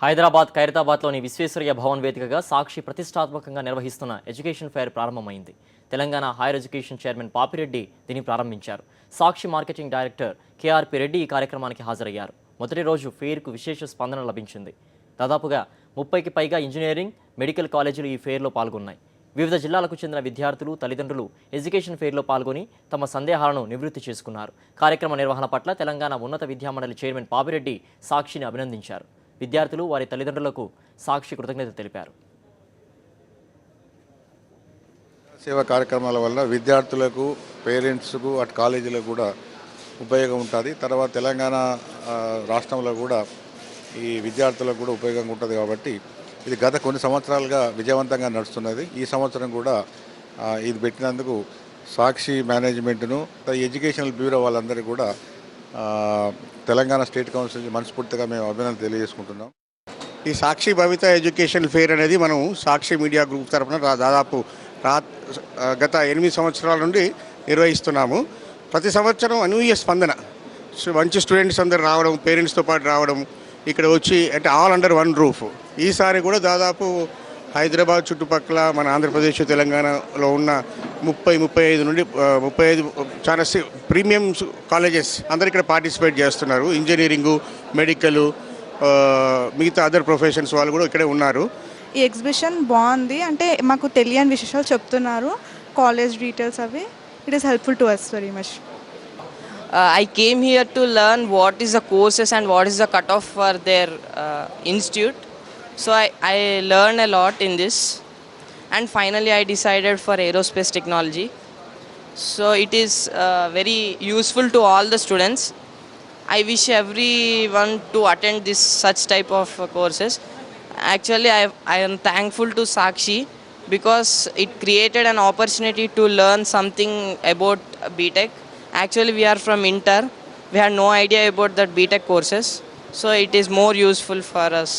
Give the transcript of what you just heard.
హైదరాబాద్ ఖైరతాబాద్లోని విశ్వేశ్వరయ్య భవన్ వేదికగా సాక్షి ప్రతిష్టాత్మకంగా నిర్వహిస్తున్న ఎడ్యుకేషన్ ఫెయిర్ ప్రారంభమైంది. Telangana higher education chairman Papireddy దీన్ని ప్రారంభించారు. సాక్షి మార్కెటింగ్ డైరెక్టర్ కేఆర్పి రెడ్డి ఈ కార్యక్రమానికి హాజరయ్యారు. మొదటి రోజు ఫెయిర్కు విశేష స్పందన లభించింది. దాదాపుగా 30కి పైగా ఇంజనీరింగ్, మెడికల్ కాలేజీలు ఈ ఫెయిర్లో పాల్గొన్నాయి. వివిధ జిల్లాలకు చెందిన విద్యార్థులు, తల్లిదండ్రులు ఎడ్యుకేషన్ ఫెయిర్లో పాల్గొని తమ సందేహాలను నివృత్తి చేసుకున్నారు. కార్యక్రమ నిర్వహణ పట్ల తెలంగాణ ఉన్నత విద్యామండలి చైర్మన్ పాపిరెడ్డి సాక్షిని అభినందించారు. విద్యార్థులు వారి తల్లిదండ్రులకు సాక్షి కృతజ్ఞత తెలిపారు. సేవా కార్యక్రమాల వల్ల విద్యార్థులకు, పేరెంట్స్కు, అటు కాలేజీలకు కూడా ఉపయోగం ఉంటుంది. తర్వాత తెలంగాణ రాష్ట్రంలో కూడా ఈ విద్యార్థులకు కూడా ఉపయోగంగా ఉంటుంది. కాబట్టి ఇది గత కొన్ని సంవత్సరాలుగా విజయవంతంగా నడుస్తున్నది. ఈ సంవత్సరం కూడా ఇది పెట్టినందుకు సాక్షి మేనేజ్మెంట్ను, ఎడ్యుకేషనల్ బ్యూరో వాళ్ళందరికీ కూడా తెలంగాణ స్టేట్ కౌన్సిల్ మనస్ఫూర్తిగా మేము అభినందన తెలియజేసుకుంటున్నాం. ఈ సాక్షి భవిత ఎడ్యుకేషన్ ఫెయిర్ అనేది మనం సాక్షి మీడియా గ్రూప్ తరఫున దాదాపు గత 8 సంవత్సరాల నుండి నిర్వహిస్తున్నాము. ప్రతి సంవత్సరం అనూహ్య స్పందన, మంచి స్టూడెంట్స్ అందరు రావడం, పేరెంట్స్తో పాటు రావడం, ఇక్కడ వచ్చి అంటే ఆల్ అండర్ వన్ రూఫ్. ఈసారి కూడా దాదాపు హైదరాబాద్ చుట్టుపక్కల మన ఆంధ్రప్రదేశ్, తెలంగాణలో ఉన్న 35 నుండి 35 చాలా ప్రీమియం కాలేజెస్ అందరు ఇక్కడ పార్టిసిపేట్ చేస్తున్నారు. ఇంజనీరింగు, మెడికల్, మిగతా అదర్ ప్రొఫెషన్స్ వాళ్ళు కూడా ఇక్కడే ఉన్నారు. ఈ ఎగ్జిబిషన్ బాగుంది, అంటే మాకు తెలియని విషయాలు చెప్తున్నారు, కాలేజ్ డీటెయిల్స్ అవి. It is helpful to us very much. I came here to learn what is the courses and what is the cutoff for their institute. So I learned a lot in this, and finally I decided for aerospace technology. So it is very useful to all the students. I wish everyone to attend this such type of courses. Actually I am thankful to Sakshi because it created an opportunity to learn something about BTech. Actually we are from Inter, we had no idea about that BTech courses, so it is more useful for us.